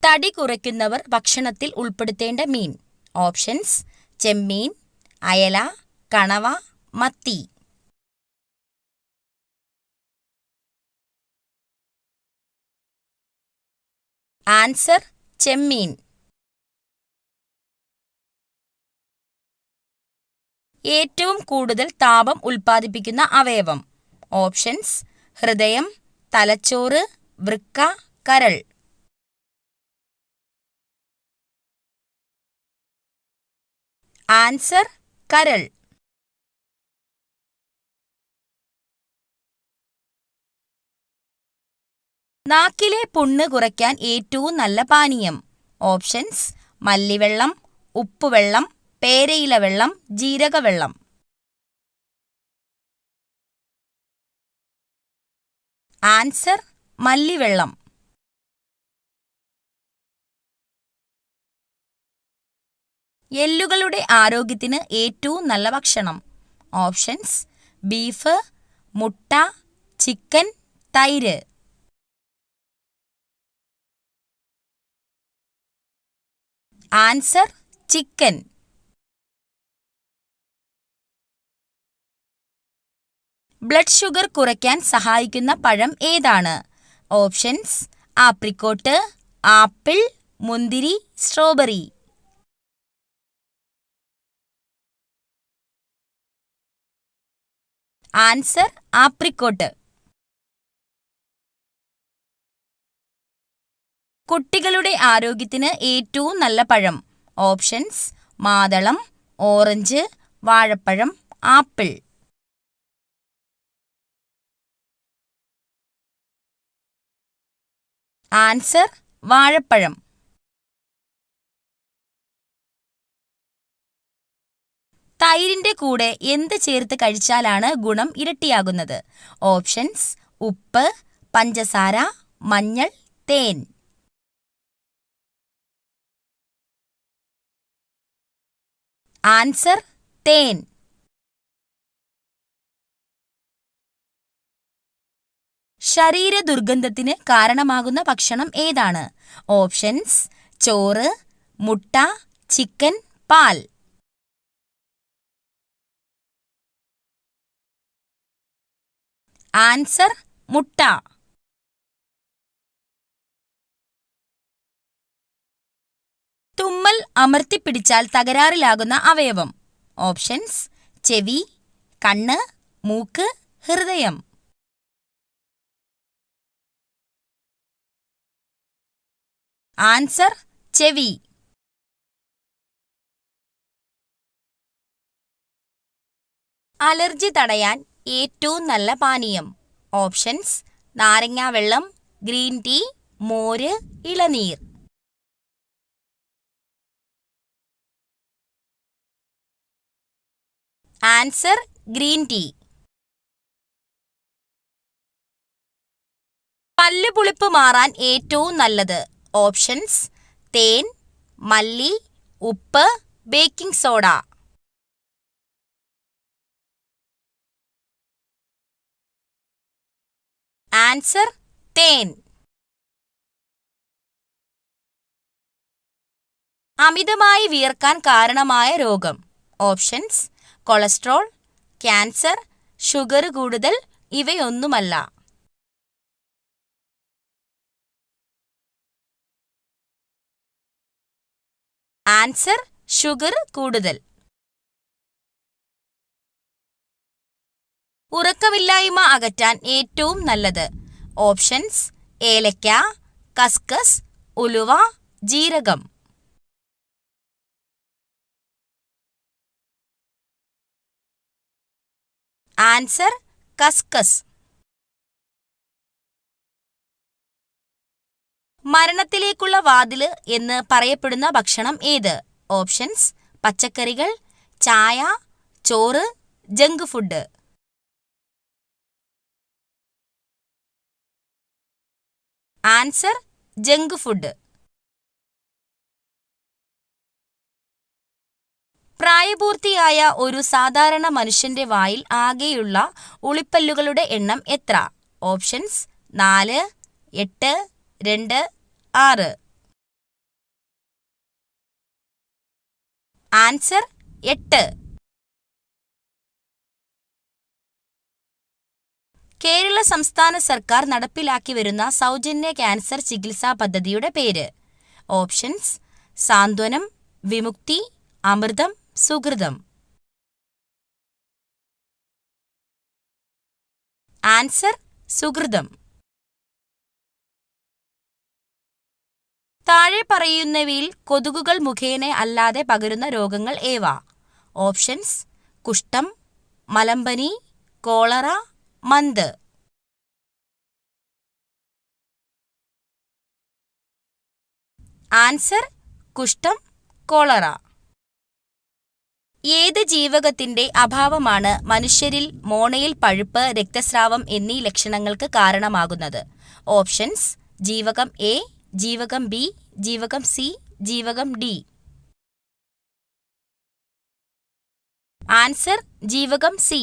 തടി കുറയ്ക്കുന്നവർ ഭക്ഷണത്തിൽ ഉൾപ്പെടുത്തേണ്ട മീൻ. ഓപ്ഷൻസ്: ചെമ്മീൻ, അയല, കണവ, മത്തി. ആൻസർ: ചെമ്മീൻ. ഏറ്റവും കൂടുതൽ താപം ഉൽപ്പാദിപ്പിക്കുന്ന അവയവം. ഓപ്ഷൻസ്: ഹൃദയം, തലച്ചോറ്, വൃക്ക, കരൾ. ആൻസർ: കരൾ. നാക്കിലെ പുണ്ണ് കുറയ്ക്കാൻ ഏറ്റവും നല്ല പാനീയം. ഓപ്ഷൻസ്: മല്ലിവെള്ളം, ഉപ്പുവെള്ളം, പേരയില വെള്ളം, ജീരകവെള്ളം. ആൻസർ: മല്ലിവെള്ളം. എല്ലുകളുടെ ആരോഗ്യത്തിന് ഏറ്റവും നല്ല ഭക്ഷണം. ഓപ്ഷൻസ്: ബീഫ്, മുട്ട, ചിക്കൻ, തൈര്. Answer: chicken. ബ്ലഡ് ഷുഗർ കുറയ്ക്കാൻ സഹായിക്കുന്ന പഴം ഏതാണ്? ഓപ്ഷൻസ്: ആപ്രിക്കോട്ട്, ആപ്പിൾ, മുന്തിരി, സ്ട്രോബെറി. Answer: apricot. കുട്ടികളുടെ ആരോഗ്യത്തിന് ഏറ്റവും നല്ല പഴം. ഓപ്ഷൻസ്: മാതളം, ഓറഞ്ച്, വാഴപ്പഴം, ആപ്പിൾ. ആൻസർ: വാഴപ്പഴം. തൈരിന്റെ കൂടെ എന്ത് ചേർത്ത് കഴിച്ചാലാണ് ഗുണം ഇരട്ടിയാകുന്നത്? ഓപ്ഷൻസ്: ഉപ്പ്, പഞ്ചസാര, മഞ്ഞൾ, തേൻ. ആൻസർ: തേൻ. ശരീര ദുർഗന്ധത്തിന് കാരണമാകുന്ന ഭക്ഷണം ഏതാണ്? ഓപ്ഷൻസ്: ചോറ്, മുട്ട, ചിക്കൻ, പാൽ. ആൻസർ: മുട്ട. തുമ്മൽ അമർത്തിപ്പിടിച്ചാൽ തകരാറിലാകുന്ന അവയവം. ഓപ്ഷൻസ്: ചെവി, കണ്ണ്, മൂക്ക്, ഹൃദയം. ആൻസർ: ചെവി. അലർജി തടയാൻ ഏറ്റവും നല്ല പാനീയം. ഓപ്ഷൻസ്: നാരങ്ങാവെള്ളം, ഗ്രീൻ ടീ, മോര്, ഇളനീർ. Answer: green tea. പല്ലുപുളിപ്പ് മാറാൻ ഏറ്റവും നല്ലത്. ഓപ്ഷൻസ്: തേൻ, മല്ലി, ഉപ്പ്, ബേക്കിംഗ് സോഡ. ആൻസർ: തേൻ. അമിതമായി വിയർക്കാൻ കാരണമായ രോഗം. ഓപ്ഷൻസ്: കൊളസ്ട്രോൾ, ക്യാൻസർ, ഷുഗർ കൂടുതൽ, ഇവയൊന്നുമല്ല. ആൻസർ: ഷുഗർ കൂടുതൽ. ഉറക്കമില്ലായ്മ അകറ്റാൻ ഏറ്റവും നല്ലത്. ഓപ്ഷൻസ്: ഏലക്ക, കസ്കസ്, ഉലുവ, ജീരകം. ആൻസർ: കസ്കസ്. മരണത്തിലേക്കുള്ള വാതില് എന്ന് പറയപ്പെടുന്ന ഭക്ഷണം ഏത്? ഓപ്ഷൻസ്: പച്ചക്കറികൾ, ചായ, ചോറ്, junk food. Answer: junk food. പ്രായപൂർത്തിയായ ഒരു സാധാരണ മനുഷ്യന്റെ വായിൽ ആകെയുള്ള ഉളിപ്പല്ലുകളുടെ എണ്ണം എത്ര? ഓപ്ഷൻസ്: 4, 8, 2, 6. ആൻസർ 8. കേരള സംസ്ഥാന സർക്കാർ നടപ്പിലാക്കി വരുന്ന സൗജന്യ ക്യാൻസർ ചികിത്സാ പദ്ധതിയുടെ പേര്. ഓപ്ഷൻസ്: സാന്ത്വനം, വിമുക്തി, അമൃതം, സുകൃതം. ആൻസർ: സുകൃതം. താഴെ പറയുന്നവയിൽ കൊതുകുകൾ മുഖേന അല്ലാതെ പകരുന്ന രോഗങ്ങൾ ഏവ? ഓപ്ഷൻസ്: കുഷ്ഠം, മലമ്പനി, കോളറ, മന്ത്. ആൻസർ: കുഷ്ഠം, കോളറ. ഏത് ജീവകത്തിന്റെ അഭാവമാണ് മനുഷ്യരിൽ മോണയിൽ പഴുപ്പ്, രക്തസ്രാവം എന്നീ ലക്ഷണങ്ങൾക്ക് കാരണമാകുന്നത്? ഓപ്ഷൻസ്: ജീവകം എ, ജീവകം ബി, ജീവകം സി, ജീവകം ഡി. ആൻസർ: ജീവകം സി.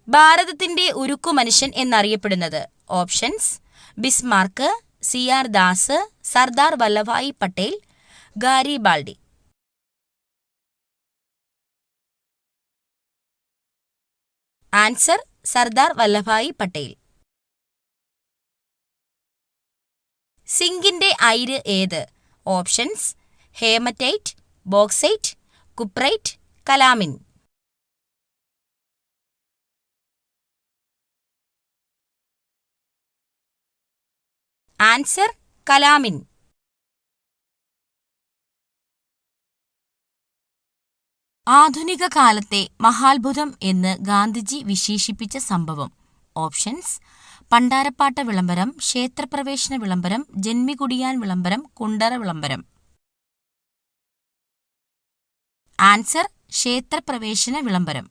ഭാരതത്തിന്റെ ഉരുക്കു മനുഷ്യൻ എന്നറിയപ്പെടുന്നത്? Options: Bismarck, C R. Das, Sardar Vallabhbhai Patel, Garibaldi. Answer: Sardar Vallabhbhai Patel. സിങ്കിന്റെ അയിര് ഏത്? Options: haematite, bauxite, cuprite, calamine. Answer: calamine. ആധുനിക കാലത്തെ മഹാത്ഭുതം എന്ന് ഗാന്ധിജി വിശേഷിപ്പിച്ച സംഭവം? ഓപ്ഷൻസ്: പണ്ടാരപ്പാട്ട വിളംബരം, ക്ഷേത്രപ്രവേശന വിളംബരം, ജന്മികുടിയാൻ വിളംബരം, കുണ്ടറ വിളംബരം. ആൻസർ: ക്ഷേത്രപ്രവേശന വിളംബരം.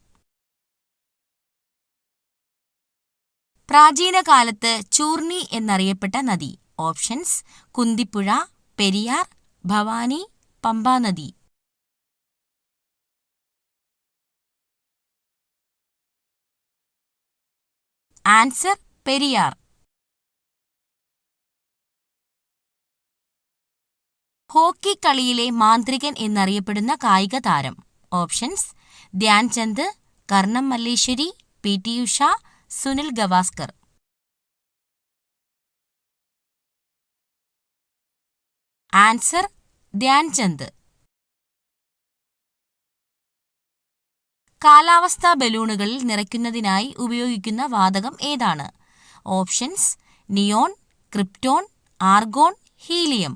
പ്രാചീന കാലത്ത് ചൂർണി എന്നറിയപ്പെട്ട നദി? ഓപ്ഷൻസ്: കുന്തിപ്പുഴ, പെരിയാർ, ഭവാനി, പമ്പാനദി. ആൻസർ: പെരിയാർ. ഹോക്കി കളിയിലെ മാന്ത്രികൻ എന്നറിയപ്പെടുന്ന കായിക താരം? Options: Dhyan Chand, Karnam Malleswari, P T. Usha, Sunil Gavaskar. Answer: Dhyan Chand. കാലാവസ്ഥാ ബലൂണുകളിൽ നിറയ്ക്കുന്നതിനായി ഉപയോഗിക്കുന്ന വാതകം ഏതാണ്? Options: neon, krypton, argon, helium.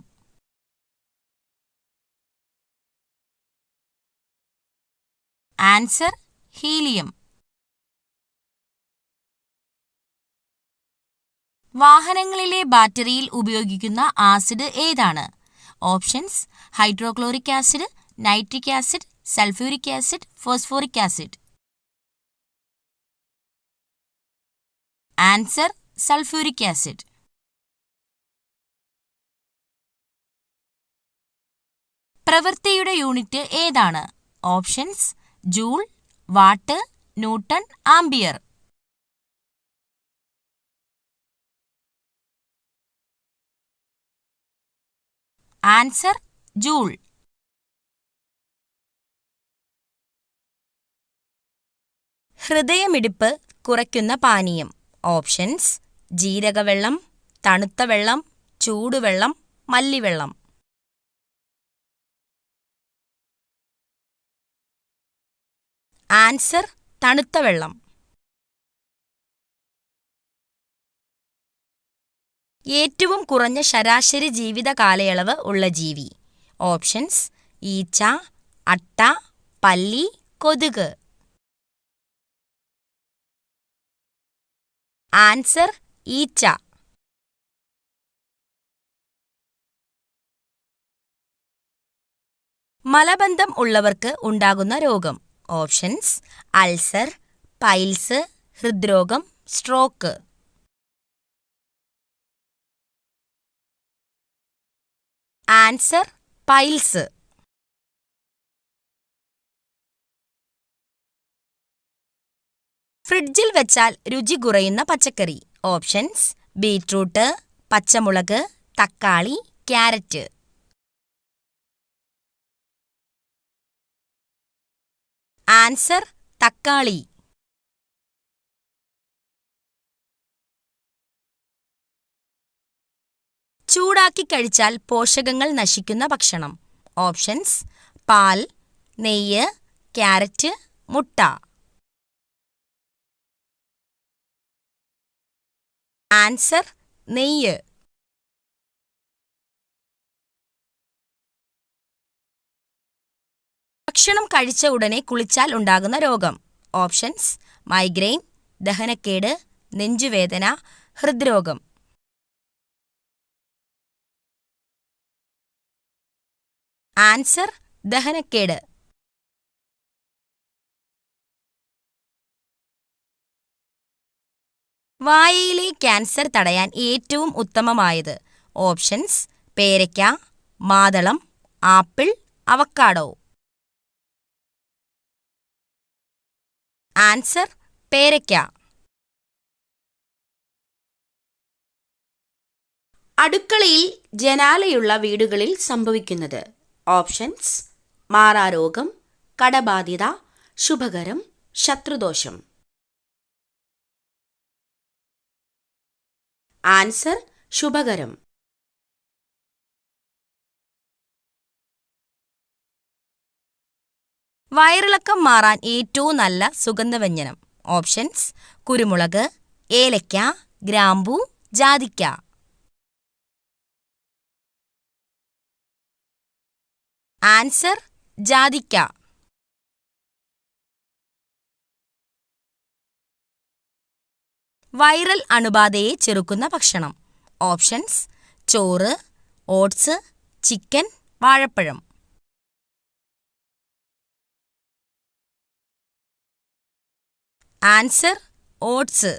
Answer: helium. വാഹനങ്ങളിലെ ബാറ്ററിയിൽ ഉപയോഗിക്കുന്ന ആസിഡ് ഏതാണ്? Options: hydrochloric acid, nitric acid, sulphuric acid, phosphoric acid. Answer: sulphuric acid. പ്രവൃത്തിയുടെ യൂണിറ്റ് ഏതാണ്? Options: joule, watt, newton, ampere. Answer: joule. ഹൃദയമിടിപ്പ് കുറയ്ക്കുന്ന പാനീയം? ഓപ്ഷൻസ്: ജീരകവെള്ളം, തണുത്ത വെള്ളം, ചൂടുവെള്ളം, മല്ലിവെള്ളം. ആൻസർ: തണുത്ത വെള്ളം. ഏറ്റവും കുറഞ്ഞ ശരാശരി ജീവിത കാലയളവ് ഉള്ള ജീവി? ഓപ്ഷൻസ്: ഈച്ച, അട്ട, പല്ലി, കൊതുക്. ആൻസർ: ഈച്ച. മലബന്ധം ഉള്ളവർക്ക് ഉണ്ടാകുന്ന രോഗം? ഓപ്ഷൻസ്: അൾസർ, പൈൽസ്, ഹൃദ്രോഗം, സ്ട്രോക്ക്. Answer: piles. ഫ്രിഡ്ജിൽ വെച്ചാൽ രുചി കുറയുന്ന പച്ചക്കറി? ഓപ്ഷൻസ്: ബീറ്റ്റൂട്ട്, പച്ചമുളക്, തക്കാളി, ക്യാരറ്റ്. ആൻസർ തക്കാളി. ചൂടാക്കി കഴിച്ചാൽ പോഷകങ്ങൾ നശിക്കുന്ന ഭക്ഷണം. ഓപ്ഷൻസ്: പാൽ, നെയ്യ്, ക്യാരറ്റ്, മുട്ട. ആൻസർ നെയ്യ്. ഭക്ഷണം കഴിച്ച ഉടനെ കുളിച്ചാൽ ഉണ്ടാകുന്ന രോഗം. ഓപ്ഷൻസ്: മൈഗ്രെയിൻ, ദഹനക്കേട്, നെഞ്ചുവേദന, ഹൃദ്രോഗം. ആൻസർ ദഹനക്കേട്. വായയിലെ ക്യാൻസർ തടയാൻ ഏറ്റവും ഉത്തമമായത്. ഓപ്ഷൻസ്: പേരയ്ക്ക, മാതളം, ആപ്പിൾ, അവക്കാഡോ. ആൻസർ പേരയ്ക്ക. അടുക്കളയിൽ ജനാലയുള്ള വീടുകളിൽ സംഭവിക്കുന്നത്. ഓപ്ഷൻസ്: മാറാരോഗം, കടബാധ്യത, ശുഭകരം, ശത്രുദോഷം. ആൻസർ ശുഭകരം. വയറിളക്കം മാറാൻ ഏറ്റവും നല്ല സുഗന്ധവ്യഞ്ജനം. ഓപ്ഷൻസ്: കുരുമുളക്, ഏലയ്ക്ക, ഗ്രാമ്പൂ, ജാതിക്ക. ആൻസർ ജാതിക്ക. വൈറൽ അണുബാധയെ ചെറുക്കുന്ന ഭക്ഷണം. ഓപ്ഷൻസ്: ചോറ്, ഓട്സ്, ചിക്കൻ, വാഴപ്പഴം. Answer oats.